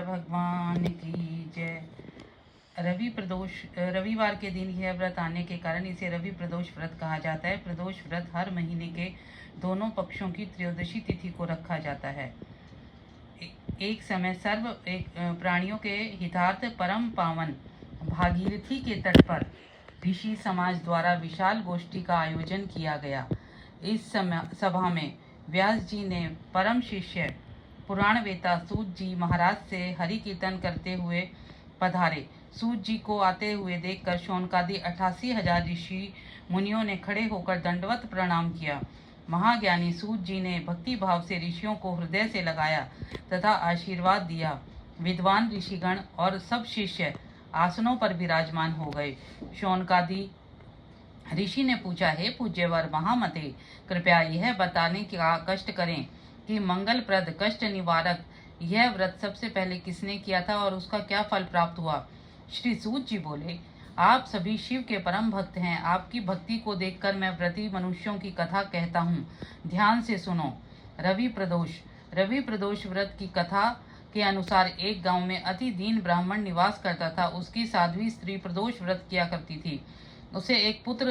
भगवान की जय। रविवार के दिन यह व्रत आने के कारण इसे रवि प्रदोष व्रत कहा जाता है। प्रदोष व्रत हर महीने के दोनों पक्षों की त्रयोदशी तिथि को रखा जाता है। एक समय प्राणियों के हितार्थ परम पावन भागीरथी के तट पर ऋषि समाज द्वारा विशाल गोष्ठी का आयोजन किया गया। इस सभा में व्यास जी ने परम शिष्य पुराण वेता सूत जी महाराज से हरि कीर्तन करते हुए पधारे। सूत जी को आते हुए देखकर शौनकादि 88,000 ऋषि मुनियों ने खड़े होकर दंडवत प्रणाम किया। महाज्ञानी सूत जी ने भक्ति भाव से ऋषियों को हृदय से लगाया तथा आशीर्वाद दिया। विद्वान ऋषिगण और सब शिष्य आसनों पर विराजमान हो गए। शौनकादि ऋषि ने पूछा, हे पूज्यवर महामते, कृपया यह बताने का कष्ट करें कि मंगलप्रद कष्ट निवारक यह व्रत सबसे पहले किसने किया था और उसका क्या फल प्राप्त हुआ। श्री सूत जी बोले, आप सभी शिव के परम भक्त हैं। आपकी भक्ति को देखकर मैं व्रती मनुष्यों की कथा कहता हूँ, ध्यान से सुनो। रवि प्रदोष व्रत की कथा के अनुसार एक गांव में अति दीन ब्राह्मण निवास करता था। उसकी साध्वी स्त्री प्रदोष व्रत किया करती थी। उसे एक पुत्र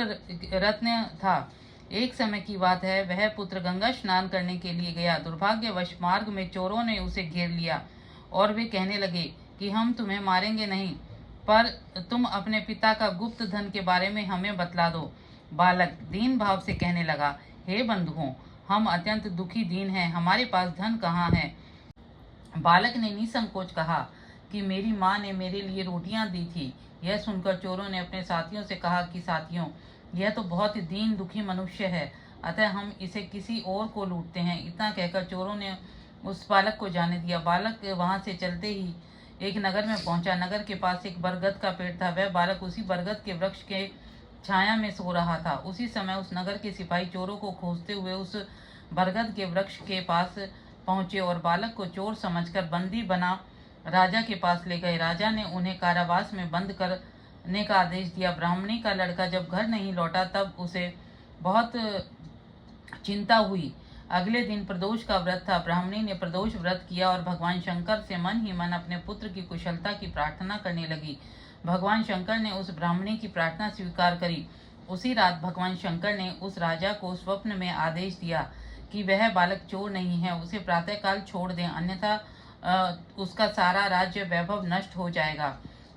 रत्न था। एक समय की बात है, वह पुत्र गंगा स्नान करने के लिए गया। दुर्भाग्यवश मार्ग में चोरों ने उसे घेर लिया और वे कहने लगे कि हम तुम्हें मारेंगे नहीं, पर तुम अपने पिता का गुप्त धन के बारे में हमें बतला दो। बालक दीन भाव से कहने लगा, हे बंधुओं, हम अत्यंत दुखी दीन हैं, हमारे पास धन कहाँ है। बालक ने निसंकोच कहा कि मेरी माँ ने मेरे लिए रोटियां दी थी। यह सुनकर चोरों ने अपने साथियों से कहा कि साथियों, यह तो बहुत ही दीन दुखी मनुष्य है, अतः हम इसे किसी और को लूटते हैं। इतना कहकर चोरों ने उस बालक को जाने दिया। बालक वहां से चलते ही एक नगर में पहुंचा। नगर के पास एक बरगद का पेड़ था। वह बालक उसी बरगद के वृक्ष के छाया में सो रहा था। उसी समय उस नगर के सिपाही चोरों को खोजते हुए उस बरगद के वृक्ष के पास पहुंचे और बालक को चोर समझकर बंदी बना राजा के पास ले गए। राजा ने उन्हें कारावास में बंद करने का आदेश दिया। ब्राह्मणी का लड़का जब घर नहीं लौटा तब उसे बहुत चिंता हुई। अगले दिन प्रदोष का व्रत था। ब्राह्मणी ने प्रदोष व्रत किया और भगवान शंकर से मन ही मन अपने पुत्र की कुशलता की प्रार्थना करने लगी। भगवान शंकर ने उस ब्राह्मणी की प्रार्थना स्वीकार करी। उसी रात भगवान शंकर ने उस राजा को स्वप्न में आदेश दिया कि वह बालक चोर नहीं है, उसे प्रातःकाल छोड़ दें, अन्यथा उसका सारा राज्य वैभव नष्ट हो जाएगा।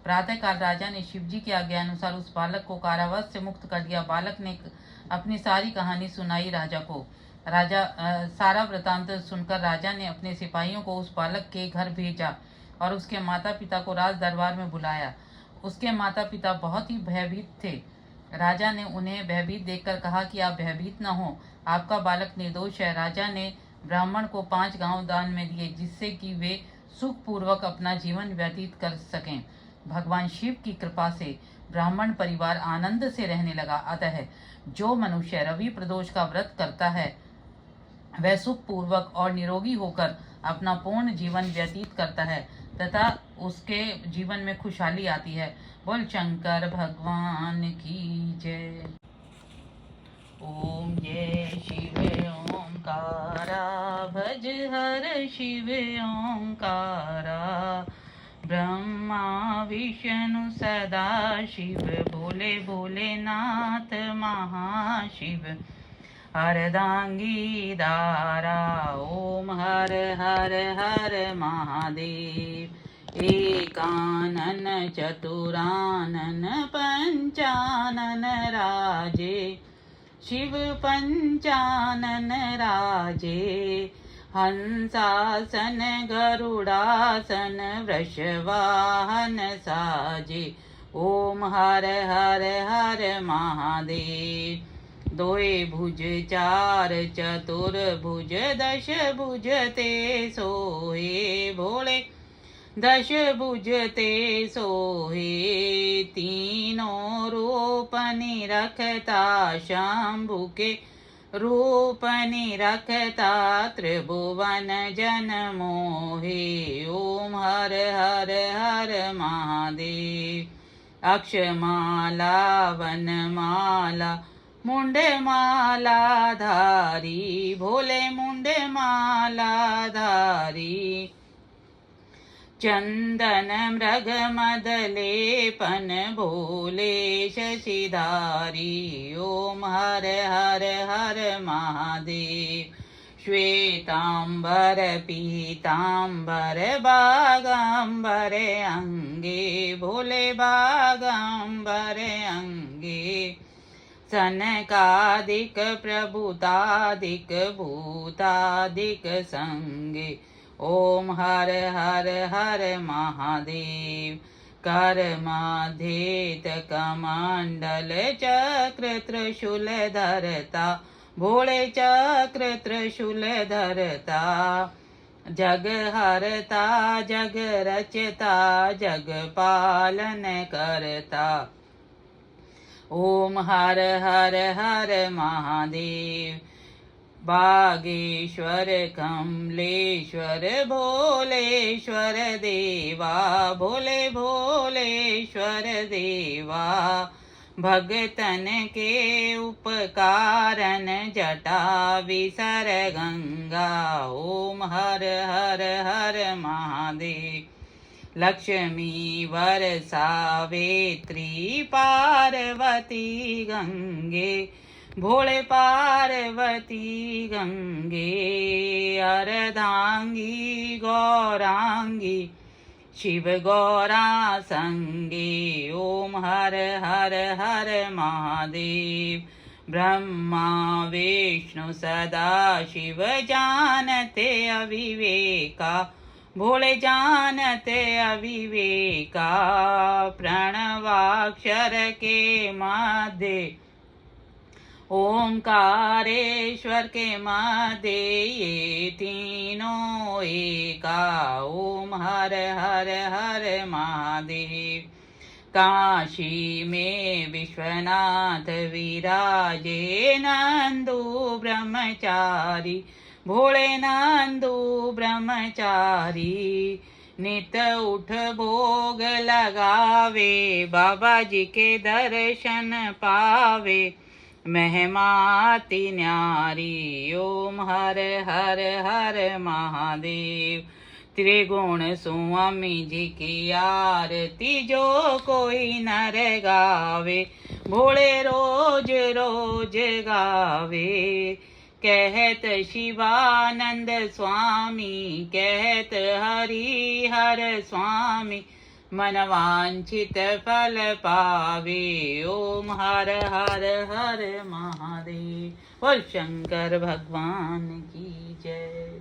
प्रातःकाल राजा ने शिवजी की आज्ञा अनुसार उस बालक को कारावास से मुक्त कर दिया। बालक ने अपनी सारी कहानी सुनाई राजा को। सारा वृतांत सुनकर राजा ने अपने सिपाहियों को उस बालक के घर भेजा और उसके माता पिता को राज दरबार में बुलाया। उसके माता पिता बहुत ही भयभीत थे। राजा ने उन्हें भयभीत देखकर कहा कि आप भयभीत न हो, आपका बालक निर्दोष है। राजा ने ब्राह्मण को 5 गांव दान में दिए, जिससे कि वे सुखपूर्वक अपना जीवन व्यतीत कर सकें। भगवान शिव की कृपा से ब्राह्मण परिवार आनंद से रहने लगा। अतः जो मनुष्य रवि प्रदोष का व्रत करता है वह सुखपूर्वक और निरोगी होकर अपना पूर्ण जीवन व्यतीत करता है तथा उसके जीवन में खुशहाली आती है। बोल शंकर भगवान की जय। ओम जय शिव ओंकारा, भज हर शिव ओंकारा। ब्रह्मा विष्णु सदा शिव, भोले भोलेनाथ महाशिव। अर्धांगी दारा, ओम हर हर हर महादेव। एकानन चतुरानन पंचानन राजे, शिव पंचानन राजे। हंसासन गरुड़ासन वृषवाहन साजे। ओम हर हर हर महादेव। दोए भुज चार चतुर्भुज, 10 भुज ते सोहे भोले, 10 भुज ते सोहे। तीनों रूप निरखता शंभु के, रूप निरखता त्रिभुवन जन मोहे। ओम हर हर हर महादेव। अक्षमाला वनमाला, मुंड माला धारी, भोले मुंड माला धारी। चंदन मृग मदलेपन भोले शशिधारी। ओम हर हर हर महादेव। श्वेतांबर पीतांबर बागांबर अंगे भोले बागांबर अंगे। सनकादिक प्रभुतादिक भूतादिक संगे। ओम हर हर हर महादेव। कर्माध्येत कमंडल चक्र त्रिशूल धरता भोले चक्र त्रिशूल धरता। जग हरता जग रचता जग पालन करता। ओम हर हर हर महादेव। बागेश्वर कमलेश्वर भोलेश्वर देवा भोले भोलेश्वर देवा। भगतन के उपकारन जटा विसर गंगा। ओम हर हर हर महादेव। लक्ष्मी वर सावित्री पार्वती गंगे भोले पार्वती गंगे। अर्धांगी गौरांगी शिव गौरा संगे। ओम हर हर हर महादेव। ब्रह्मा विष्णु सदा शिव जानते अविवेका भोले जानते अविवेका। प्रणवाक्षर के मध्य ओंकारेश्वर के मध्य ये तीनों एका। ओम हर हर हर महादेव। काशी में विश्वनाथ विराजे नंदू ब्रह्मचारी भोले नंदू ब्रह्मचारी। नित उठ भोग लगावे बाबा जी के दर्शन पावे महिमाति न्यारी। ओम हर हर हर महादेव। त्रिगुण स्वामी जी की आरती जो कोई नर गावे भोले रोज रोज गावे। कहत शिवानंद स्वामी कहत हरि हर स्वामी मनवांछित फल पावे। ओम हर हर हर महादेव। बोल शंकर भगवान की जय।